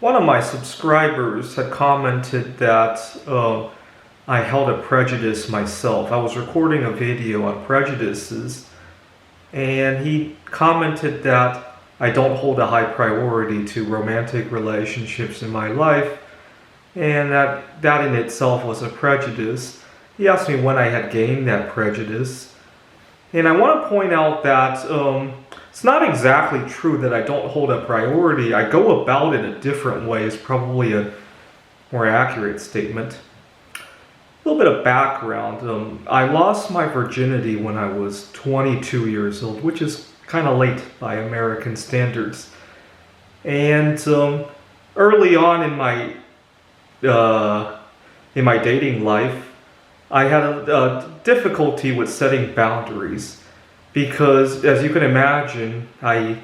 One of my subscribers had commented that I held a prejudice myself. I was recording a video on prejudices, and he commented that I don't hold a high priority to romantic relationships in my life, and that in itself was a prejudice. He asked me when I had gained that prejudice, and I want to point out that it's not exactly true that I don't hold a priority. I go about it a different way is probably a more accurate statement. A little bit of background. I lost my virginity when I was 22 years old, which is kind of late by American standards. And early on in my dating life, I had a difficulty with setting boundaries because, as you can imagine, I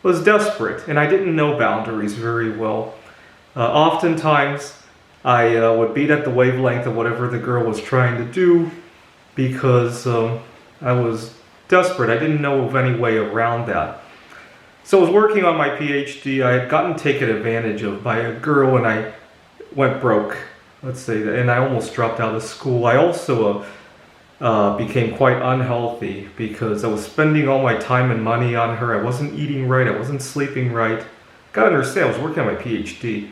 was desperate and I didn't know boundaries very well. Oftentimes, I would beat at the wavelength of whatever the girl was trying to do because I was desperate. I didn't know of any way around that. So I was working on my PhD. I had gotten taken advantage of by a girl and I went broke, let's say that, and I almost dropped out of school. I also became quite unhealthy because I was spending all my time and money on her. I wasn't eating right. I wasn't sleeping right. Gotta understand, I was working on my PhD.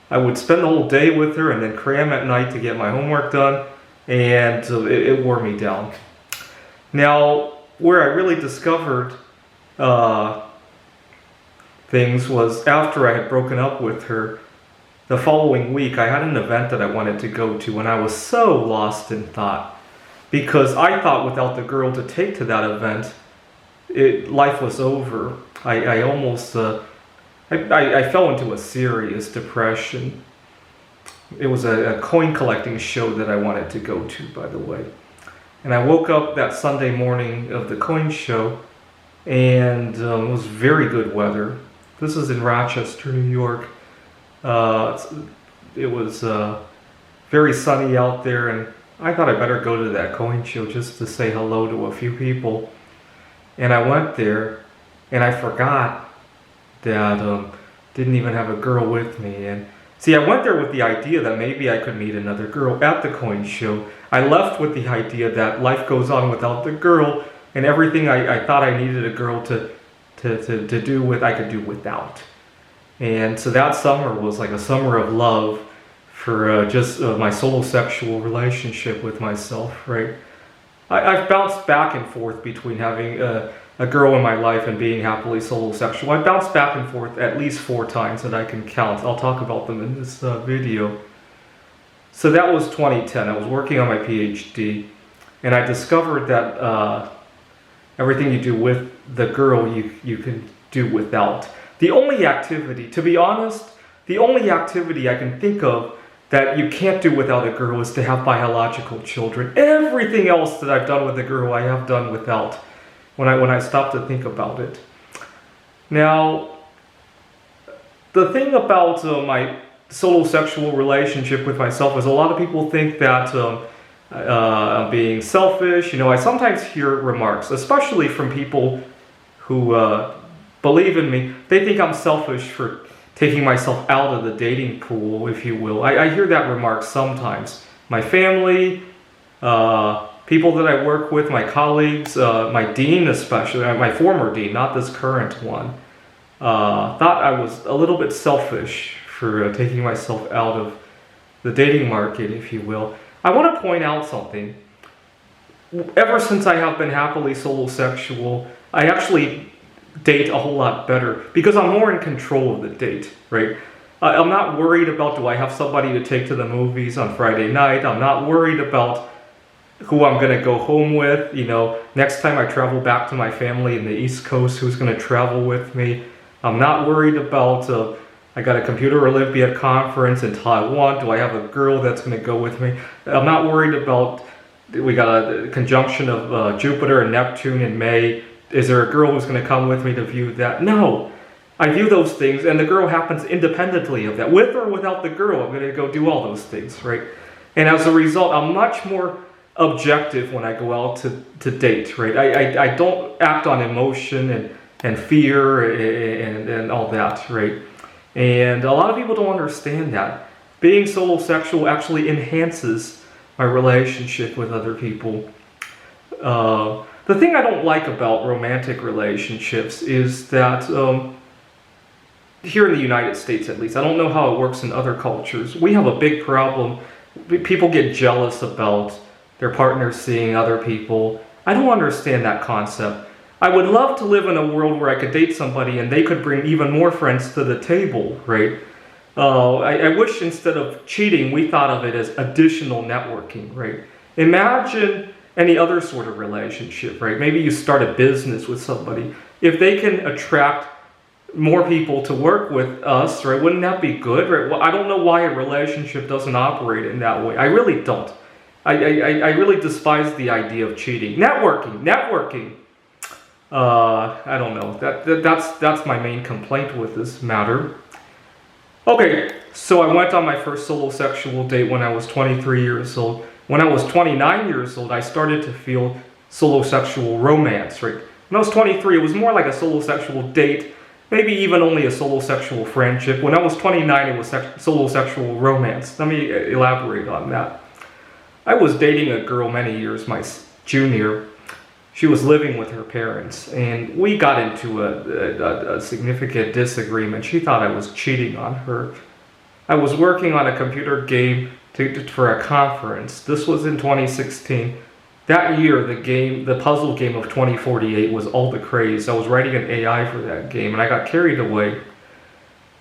I would spend the whole day with her and then cram at night to get my homework done, and it wore me down. Now, where I really discovered things was after I had broken up with her. The following week, I had an event that I wanted to go to, and I was so lost in thought because I thought without the girl to take to that event, life was over. I almost I fell into a serious depression. It was a coin collecting show that I wanted to go to, by the way. And I woke up that Sunday morning of the coin show, and it was very good weather. This is in Rochester, New York. It was very sunny out there, and I thought I better go to that coin show just to say hello to a few people. And I went there, and I forgot that didn't even have a girl with me. And see, I went there with the idea that maybe I could meet another girl at the coin show. I left with the idea that life goes on without the girl, and everything I thought I needed a girl to do with, I could do without. And so that summer was like a summer of love for just my solosexual relationship with myself, right? I've bounced back and forth between having a girl in my life and being happily solosexual. I bounced back and forth at least 4 times that I can count. I'll talk about them in this video. So that was 2010. I was working on my PhD, and I discovered that everything you do with the girl, you can do without. The only activity, to be honest, the only activity I can think of that you can't do without a girl is to have biological children. Everything else that I've done with a girl, I have done without, when I stop to think about it. Now, the thing about my solosexual relationship with myself is a lot of people think that I'm being selfish. I sometimes hear remarks, especially from people who believe in me. They think I'm selfish for taking myself out of the dating pool, if you will. I hear that remark sometimes. My family, people that I work with, my colleagues, my dean especially, my former dean, not this current one, thought I was a little bit selfish for taking myself out of the dating market, if you will. I want to point out something. Ever since I have been happily solosexual, I actually date a whole lot better because I'm more in control of the date, right? I'm not worried about, do I have somebody to take to the movies on Friday night? I'm not worried about who I'm going to go home with. Next time I travel back to my family in the East Coast, who's going to travel with me? I'm not worried about, I got a Computer Olympiad conference in Taiwan. Do I have a girl that's going to go with me? I'm not worried about, we got a conjunction of Jupiter and Neptune in May. Is there a girl who's going to come with me to view that? No. I view those things, and the girl happens independently of that. With or without the girl, I'm going to go do all those things, right? And as a result, I'm much more objective when I go out to date, right? I don't act on emotion and fear and all that, right? And a lot of people don't understand that. Being solosexual actually enhances my relationship with other people. The thing I don't like about romantic relationships is that, here in the United States at least, I don't know how it works in other cultures, we have a big problem. People get jealous about their partners seeing other people. I don't understand that concept. I would love to live in a world where I could date somebody and they could bring even more friends to the table, right? I wish instead of cheating, we thought of it as additional networking, right? Imagine any other sort of relationship, right? Maybe you start a business with somebody. If they can attract more people to work with us, right? Wouldn't that be good, right? Well, I don't know why a relationship doesn't operate in that way. I really don't. I really despise the idea of cheating. Networking. I don't know. That's my main complaint with this matter. Okay, so I went on my first solosexual date when I was 23 years old. When I was 29 years old, I started to feel solosexual romance, right? When I was 23, it was more like a solosexual date, maybe even only a solosexual friendship. When I was 29, it was solosexual romance. Let me elaborate on that. I was dating a girl many years, my junior. She was living with her parents, and we got into a significant disagreement. She thought I was cheating on her. I was working on a computer game for a conference. This was in 2016. That year, the puzzle game of 2048 was all the craze. I was writing an AI for that game, and I got carried away.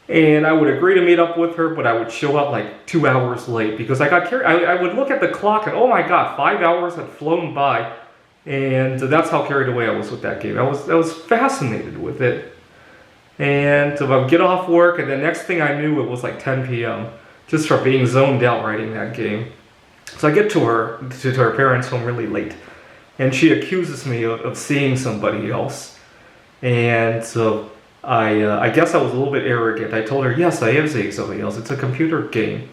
And I would agree to meet up with her, but I would show up like 2 hours late because I got carried. I would look at the clock and, oh my God, 5 hours had flown by. And that's how carried away I was with that game. I was fascinated with it. And I would get off work, and the next thing I knew, it was like 10 p.m. just from being zoned out writing that game. So I get to her parents' home really late, and she accuses me of seeing somebody else. And so I guess I was a little bit arrogant. I told her, yes, I am seeing somebody else. It's a computer game.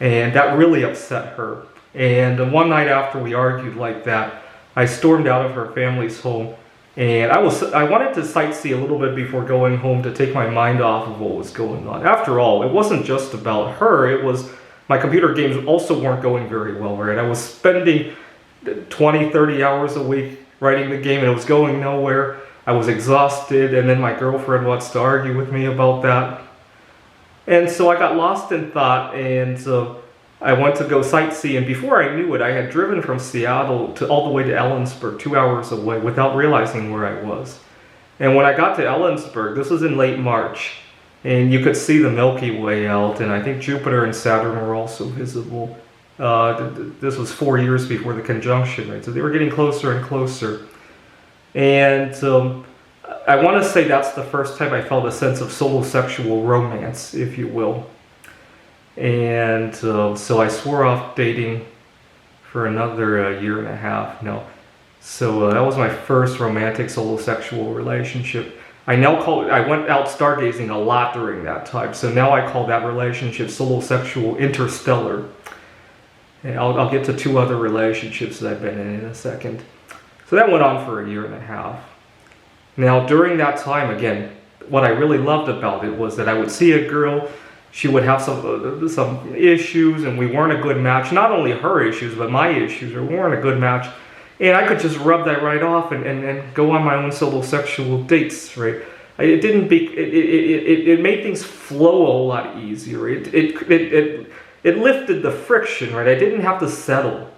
And that really upset her. And one night after we argued like that, I stormed out of her family's home, and I wanted to sightsee a little bit before going home to take my mind off of what was going on. After all, it wasn't just about her, it was my computer games also weren't going very well, right? I was spending 20, 30 hours a week writing the game, and it was going nowhere. I was exhausted, and then my girlfriend wants to argue with me about that. And so I got lost in thought, and I went to go sightsee, and before I knew it, I had driven from Seattle all the way to Ellensburg, 2 hours away, without realizing where I was. And when I got to Ellensburg, this was in late March, and you could see the Milky Way out, and I think Jupiter and Saturn were also visible. This was 4 years before the conjunction, right? So they were getting closer and closer. And I want to say that's the first time I felt a sense of solosexual romance, if you will. And so I swore off dating for another year and a half. So that was my first romantic solosexual relationship. I went out stargazing a lot during that time, so now I call that relationship solosexual interstellar. And I'll get to 2 other relationships that I've been in a second. So that went on for a year and a half. Now during that time, again, what I really loved about it was that I would see a girl. She would have some issues, and we weren't a good match. Not only her issues, but my issues. We weren't a good match. And I could just rub that right off and go on my own solosexual dates, right? It made things flow a lot easier. It lifted the friction, right? I didn't have to settle,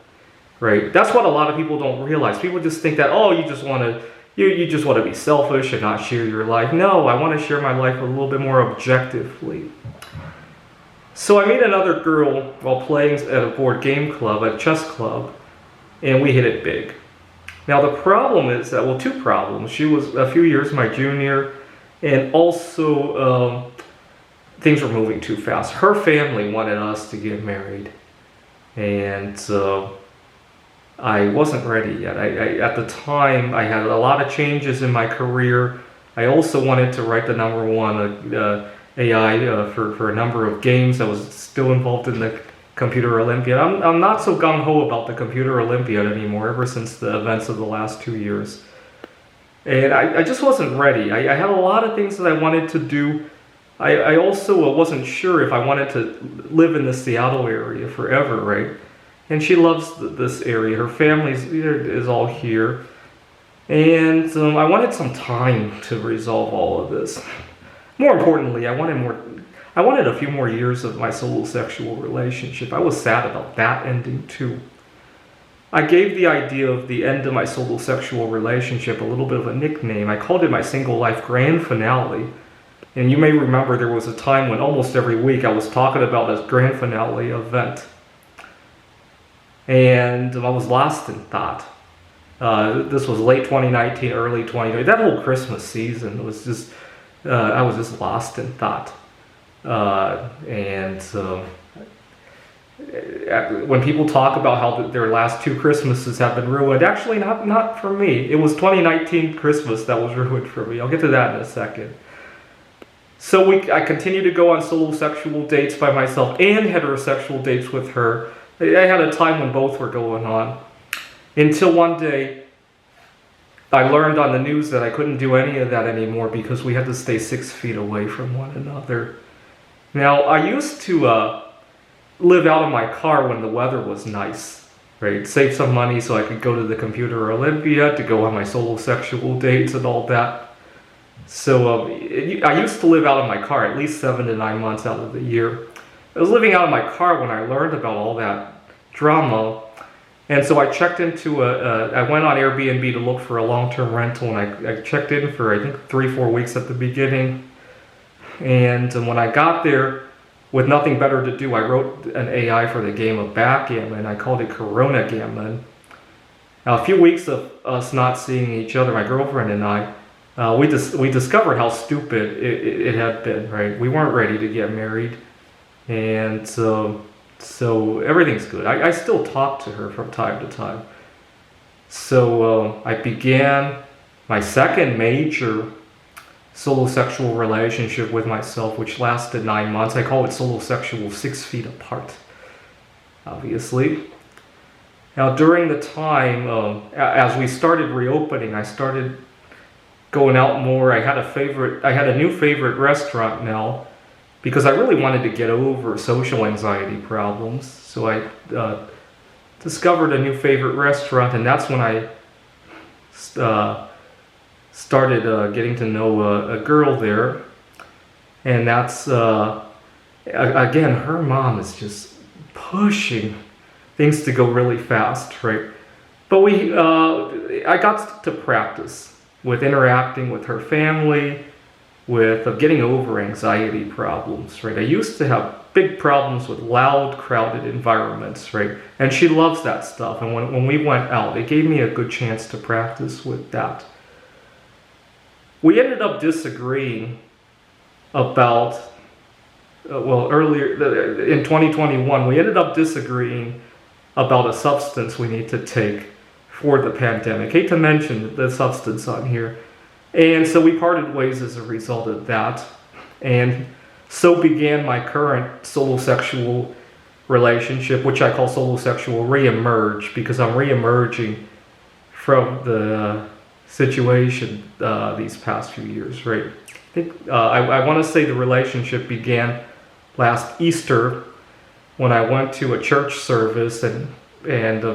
right? That's what a lot of people don't realize. People just think that, oh, you just want to be selfish and not share your life. No, I want to share my life a little bit more objectively. So I met another girl while playing at a board game club, a chess club, and we hit it big. Now the problem is that, well, 2 problems. She was a few years my junior, and also things were moving too fast. Her family wanted us to get married, and I wasn't ready yet. At the time, I had a lot of changes in my career. I also wanted to write the #1 AI for a number of games. I was still involved in the Computer Olympiad. I'm not so gung-ho about the Computer Olympiad anymore, ever since the events of the last 2 years. And I just wasn't ready. I had a lot of things that I wanted to do, I also wasn't sure if I wanted to live in the Seattle area forever, right? And she loves this area. Her family is all here. And I wanted some time to resolve all of this. More importantly, I wanted a few more years of my solosexual relationship. I was sad about that ending too. I gave the idea of the end of my solosexual relationship a little bit of a nickname. I called it my single life grand finale. And you may remember there was a time when almost every week I was talking about this grand finale event. And I was lost in thought. This was late 2019, early 2020. That whole Christmas season was just, I was just lost in thought. When people talk about how their last two Christmases have been ruined, actually not for me. It was 2019 Christmas that was ruined for me. I'll get to that in a second. So I continued to go on solosexual dates by myself and heterosexual dates with her. I had a time when both were going on. Until one day, I learned on the news that I couldn't do any of that anymore because we had to stay 6 feet away from one another. Now, I used to live out of my car when the weather was nice, right? Save some money so I could go to the Computer Olympia to go on my solosexual dates and all that. So I used to live out of my car at least 7 to 9 months out of the year. I was living out of my car when I learned about all that drama. And so I checked into I went on Airbnb to look for a long-term rental, and I checked in for, I think, 3-4 weeks at the beginning. And when I got there, with nothing better to do, I wrote an AI for the game of backgammon. I called it Corona Gammon. Now, a few weeks of us not seeing each other, my girlfriend and I, we discovered how stupid it had been, right? We weren't ready to get married. And so everything's good. I still talk to her from time to time. So I began my second major solosexual relationship with myself, which lasted 9 months. I call it solosexual 6 feet apart, obviously. Now, during the time, as we started reopening, I started going out more. I had a new favorite restaurant now, because I really wanted to get over social anxiety problems. So I discovered a new favorite restaurant, and that's when I started getting to know a girl there. And that's, again, her mom is just pushing things to go really fast, right? But I got to practice with interacting with her family, with getting over anxiety problems, right? I used to have big problems with loud, crowded environments, right? And she loves that stuff. And when we went out, it gave me a good chance to practice with that. We ended up disagreeing about, earlier in 2021, we ended up disagreeing about a substance we need to take for the pandemic. Hate to mention the substance on here. And so we parted ways as a result of that. And so began my current solosexual relationship, which I call solosexual reemerge, because I'm reemerging from the situation these past few years, right? I think I want to say the relationship began last Easter when I went to a church service and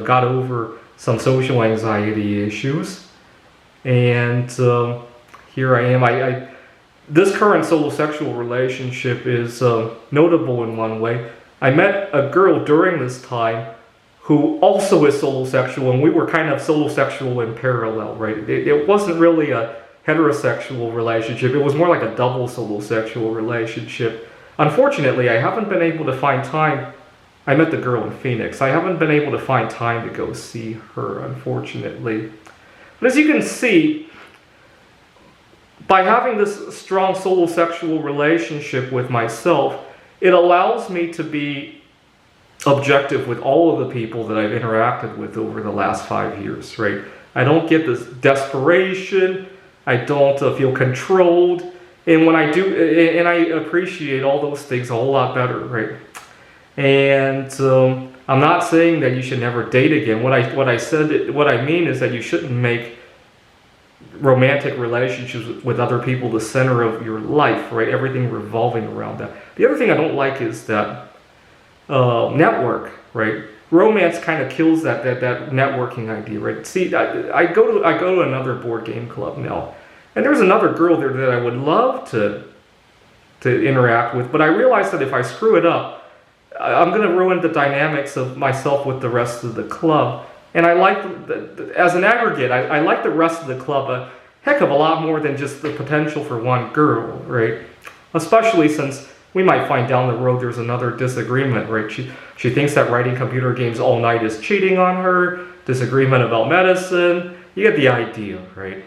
got over some social anxiety issues. And here I am. This current solosexual relationship is notable in one way. I met a girl during this time who also is solosexual, and we were kind of solosexual in parallel, right? It wasn't really a heterosexual relationship. It was more like a double solosexual relationship. Unfortunately, I haven't been able to find time. I met the girl in Phoenix. I haven't been able to find time to go see her, unfortunately. But as you can see, by having this strong solosexual relationship with myself, it allows me to be objective with all of the people that I've interacted with over the last 5 years, right? I don't get this desperation. I don't feel controlled. And when I do, and I appreciate all those things a whole lot better, right? And I'm not saying that you should never date again. What I mean is that you shouldn't make romantic relationships with other people the center of your life, right? Everything revolving around that. The other thing I don't like is that network, right? Romance kind of kills that networking idea, right? See, I go to another board game club now, and there's another girl there that I would love to interact with, but I realize that if I screw it up, I'm going to ruin the dynamics of myself with the rest of the club. And I like, as an aggregate, I like the rest of the club a heck of a lot more than just the potential for one girl, right? Especially since we might find down the road there's another disagreement, right? She thinks that writing computer games all night is cheating on her, disagreement about medicine. You get the idea, right?